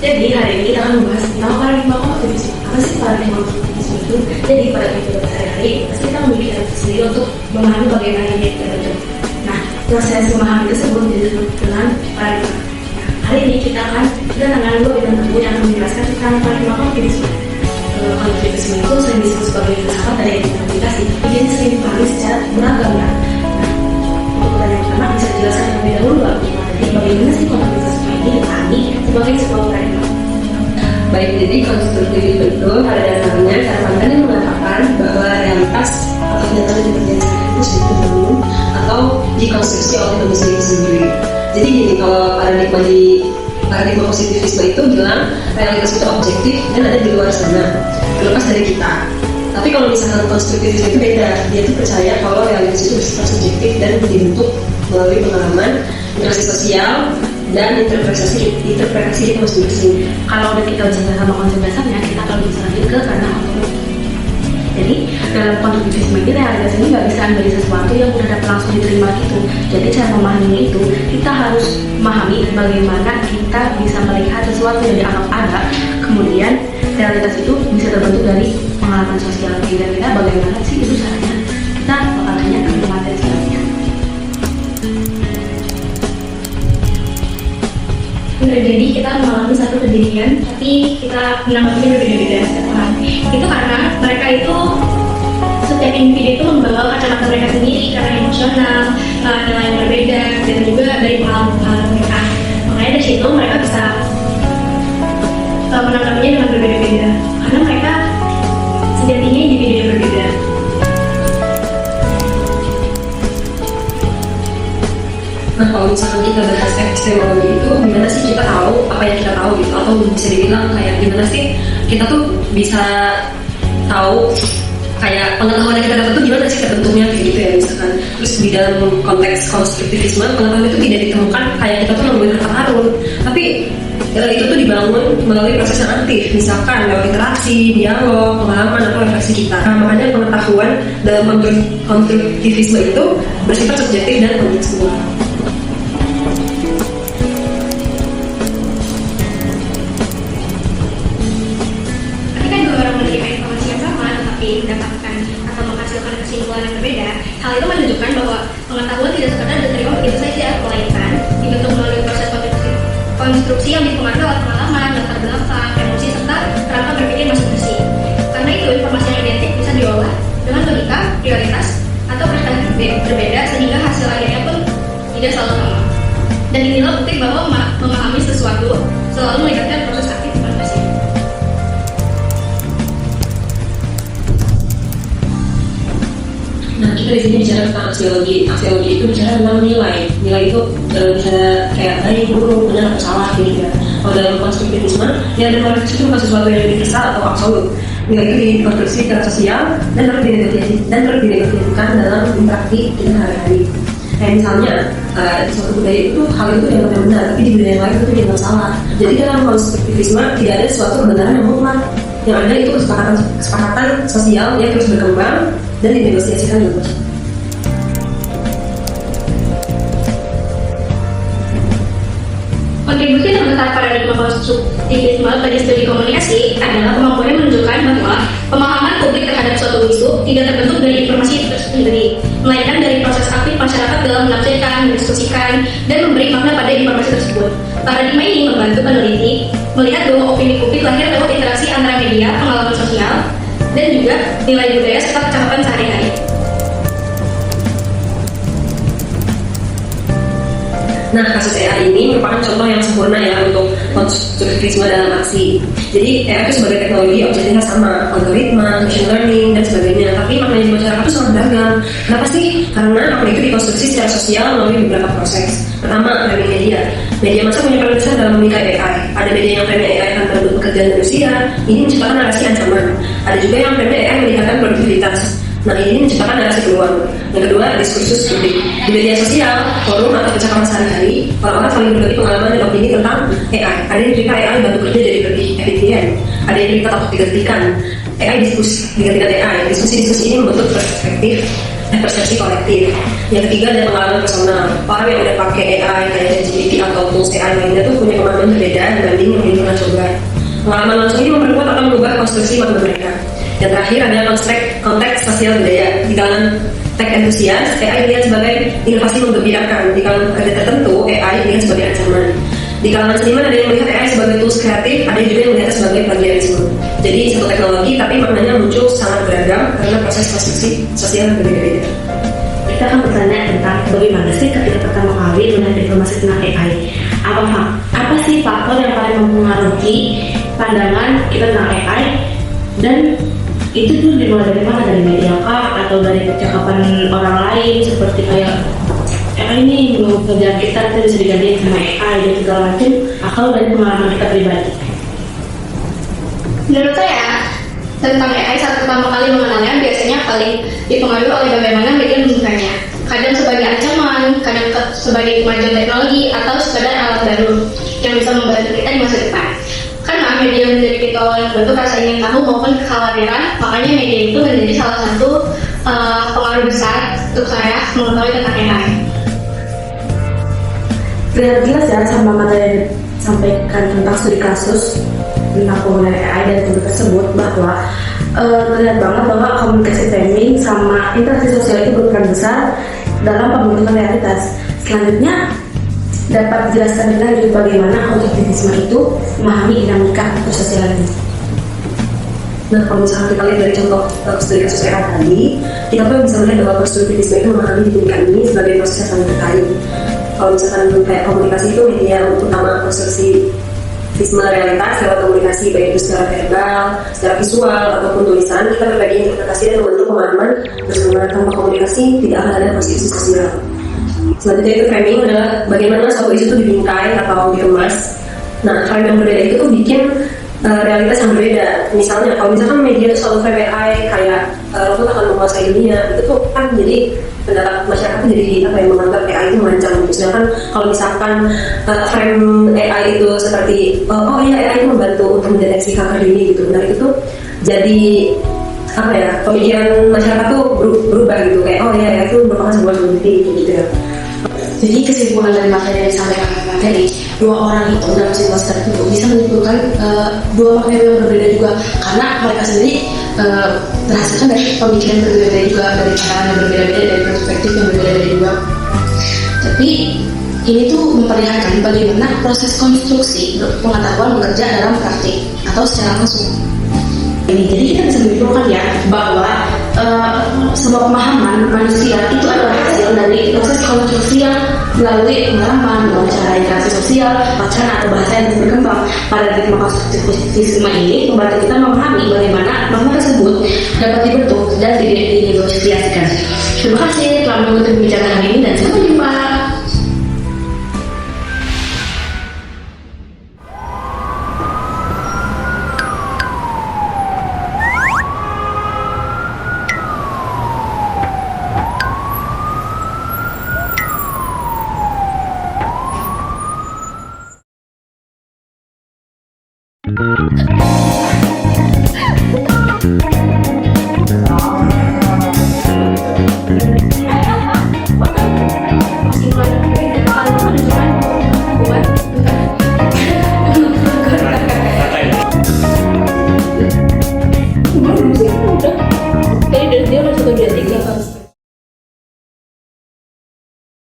Jadi hari ini kita akan membahas tentang paradigma konstruktivisme. Apa sih paradigma konstruktivisme itu? Jadi pada kehidupan sehari-hari pasti kita memiliki cara sendiri untuk memahami bagaimana ini terbentuk. Nah, proses memahami tersebut disebut dengan paradigma. Nah, hari ini kita kedatangan dua bidang tersebut yang akan menjelaskan tentang paradigma konstruktivisme. Konstruktivisme itu sering disebut sebagai filsafat dari implementasi, jadi sering dipahami secara beragam. Nah, untuk pertanyaan pertama bisa dijelaskan terlebih dahulu jadi bagaimana sih konstruktivisme ini dipahami sebagai sebuah paradigma. Baik, jadi konstruktivisme itu pada dasarnya cara pandang yang mengatakan bahwa realitas atau kenyataan yang terjadi saat itu sudah dibangun atau dikonstruksi oleh manusia itu sendiri. Jadi gini, kalau paradigma positivisme itu bilang realitas itu objektif dan ada di luar sana, terlepas dari kita. Tapi kalau misalkan konstruktivisme itu beda, dia tuh percaya kalau realitas itu bersifat subjektif dan dibentuk melalui pengalaman, interaksi sosial, dan interpretasi kita masing-masing. Kalau udah kita bicara sama konsep dasarnya, kita akan bisa lanjut ke karena ontologi. Jadi dalam konstruktivisme ini realitas ini nggak bisa menjadi sesuatu yang udah dapat langsung diterima gitu. Jadi cara memahaminya itu kita harus memahami bagaimana kita bisa melihat sesuatu yang dianggap ada, kemudian realitas itu bisa terbentuk dari pengalaman sosial kita bagaimana sih itu caranya. Kita bakal tanya ke materi selanjutnya. Jadi kita mengalami satu kejadian, tapi kita menanggapinya berbeda-beda setiap orang. Itu karena mereka itu setiap individu itu membawa kacamata mereka sendiri karena emosional, nilai yang berbeda, dan juga dari pengalaman mereka. Makanya dari situ mereka bisa menanggapinya dengan berbeda-beda, karena mereka sejatinya individu yang berbeda. Nah, kalau misalkan kita bahas epistemologi itu, gimana sih kita tahu apa yang kita tahu gitu, atau bisa dibilang kayak gimana sih kita tuh bisa tahu kayak pengetahuan yang kita dapat tuh gimana sih terbentuknya kayak gitu ya misalkan. Terus di dalam konteks konstruktivisme pengetahuan itu tidak ditemukan kayak kita tuh nemuin harta karun, tapi itu tuh dibangun melalui proses yang aktif, misalkan lewat interaksi, dialog, pengalaman atau refleksi kita. Nah, makanya pengetahuan dalam konstruktivisme itu bersifat subjektif dan kontekstual. Mendapatkan atau menghasilkan kesimpulan yang berbeda, hal itu menunjukkan bahwa pengetahuan tidak sekadar diterima begitu saja, melainkan dibentuk melalui proses konstruksi yang dipengaruhi oleh pengalaman, latar belakang, emosi, serta kerangka berpikir masing-masing. Karena itu informasi yang identik bisa diolah dengan logika, prioritas, atau perspektif berbeda sehingga hasil akhirnya pun tidak selalu sama. Dan inilah bukti bahwa memahami sesuatu selalu melibatkan proses aktif manusia. Nah, kita di sini bicara tentang aksiologi. Aksiologi itu bicara tentang nilai. Nilai itu bisa kayak baik, buruk, benar atau salah gitu ya. Kalau dalam konstruktivisme, ya ada itu bukan sesuatu yang universal atau absolut. Nilai itu dikonstruksi secara sosial dan harus dinegosiasikan dalam interaksi kita hari-hari. Kayak misalnya di suatu budaya itu hal itu yang benar, tapi di budaya lain itu dianggap salah. Jadi dalam konstruktivisme tidak ada suatu kebenaran yang mutlak. Yang ada itu kesepakatan sosial yang terus berkembang dan dinegosiasikan juga. Kontribusi terbesar paradigma konstruktivisme bagi studi komunikasi adalah kemampuannya menunjukkan bahwa pemahaman publik terhadap suatu isu tidak terbentuk dari informasi itu sendiri, melainkan dari proses aktif masyarakat dalam menafsirkan, mendiskusikan, dan memberi makna pada informasi tersebut. Paradigma ini membantu peneliti melihat bahwa opini publik lahir lewat interaksi antara media, pengalaman sosial, dan juga nilai budaya serta percakapan sehari-hari. Nah, kasus AI ini merupakan contoh yang sempurna ya untuk konstruktivisme dalam aksi. Jadi, AI itu sebagai teknologi objeknya sama, algoritma, machine learning, dan sebagainya. Tapi maknanya di masyarakat itu sangat beragam. Kenapa sih? Karena akun itu dikonstruksi secara sosial melalui beberapa proses. Pertama, dari media. Media massa punya peran besar dalam memikat AI. Ada media yang frame AI akan merebut pekerjaan manusia, ini menciptakan narasi ancaman. Ada juga yang frame AI meningkatkan produktivitas. Nah, ini menciptakan narasi peluang. Yang kedua, diskursus publik. Di media sosial, forum atau percakapan sehari-hari, orang-orang saling berbagi pengalaman dan opini tentang AI. Ada yang cerita AI bantu kerja jadi lebih efisien. Ada yang cerita takut digantikan. AI digantikan AI. Diskusi-diskusi ini membentuk perspektif dan persepsi kolektif. Yang ketiga, ada pengalaman personal. Orang yang udah pakai AI kayak ChatGPT atau tools AI lainnya tuh punya pengalaman berbeda dibanding yang belum pernah coba. Pengalaman langsung ini memperkuat atau mengubah konstruksi makna mereka. Yang terakhir adalah konteks sosial budaya. Di kalangan tech entusias, AI dilihat sebagai inovasi menggembirakan. Di kalangan pekerja tertentu, AI dilihat sebagai ancaman. Di kalangan seniman ada yang melihat AI sebagai tools kreatif, ada juga yang melihatnya sebagai plagiarisme. Jadi satu teknologi tapi maknanya muncul sangat beragam karena proses konstruksi sosial berbeda-beda. Kita akan bertanya tentang bagaimana sih ketika pertama kali melihat informasi tentang AI. Apa sih faktor yang paling mempengaruhi pandangan kita tentang AI, dan itu tuh dimulai dari mana, dari media kah atau dari percakapan orang lain seperti kayak AI ini mau kerjaan kita bisa digantiin sama AI dan segala macam, atau dari pengalaman kita pribadi? Menurut saya, tentang AI saat pertama kali mengenalnya biasanya paling dipengaruhi oleh bagaimana media membukanya. Kadang sebagai ancaman, kadang sebagai kemajuan teknologi, atau sekadar alat baru yang bisa membantu kita di masa depan. Karena media menjadi kita yang bentuk rasa ingin tahu maupun kekhawatiran, makanya media itu menjadi salah satu pengaruh besar untuk saya mengetahui tentang AI. Terlihat jelas ya sama materi yang disampaikan tentang studi kasus tentang penggunaan AI dan tool tersebut, bahwa terlihat banget bahwa komunikasi framing sama interaksi sosial itu berperan besar dalam pembentukan realitas. Selanjutnya, dapat dijelaskan lebih lanjut bagaimana konstruktivisme itu memahami dinamika sosial ini. Nah, kalau misalnya kita lihat dari contoh studi kasus AI tadi, kita tuh bisa melihat bahwa konstruktivisme itu memahami dinamika ini sebagai proses yang saling terkait. Kalau misalkan kayak komunikasi itu media utama konstruktivisme realitas lewat komunikasi, baik itu secara verbal, secara visual, ataupun tulisan, kita berbagi interpretasi dan membentuk pemahaman bersama tanpa komunikasi tidak akan ada konstruksi sosial. Selanjutnya itu framing adalah bagaimana suatu isu itu dibingkai atau dikemas. Nah, frame yang berbeda itu tuh bikin realitas yang berbeda. Misalnya, kalau misalkan media itu selalu frame AI kayak robot akan menguasai dunia, itu tuh kan jadi pendapat masyarakat itu jadi apa yang menganggap AI itu mengancam. Sedangkan kalau misalkan frame AI itu seperti oh iya AI itu membantu untuk mendeteksi kanker dini gitu. Nah itu tuh jadi apa ya, pemikiran masyarakat tuh berubah gitu, kayak oh iya itu merupakan sebuah solusi gitu ya. Jadi kesimpulan dari materi yang disampaikan materi, dua orang itu dalam situasi tertentu bisa menimbulkan dua makna yang berbeda juga, karena mereka sendiri terhasilkan dari pemikiran berbeda juga, dari pandangan yang berbeda-beda, dari perspektif yang berbeda-beda juga. Tapi ini tuh memperlihatkan bagaimana proses konstruksi pengetahuan bekerja dalam praktik atau secara langsung. Jadi kita bisa menyimpulkan ya bahwa sebuah pemahaman manusia itu adalah hasil dari proses konstruksi yang melalui pengalaman, wawancara, interaksi sosial, wacana atau bahasa yang berkembang. Paradigma konstruktivisme ini membantu kita memahami bagaimana makna tersebut dapat dibentuk dan dinegosiasikan. Terima kasih telah mengikuti pembicaraan hari ini dan sampai jumpa. Thank you.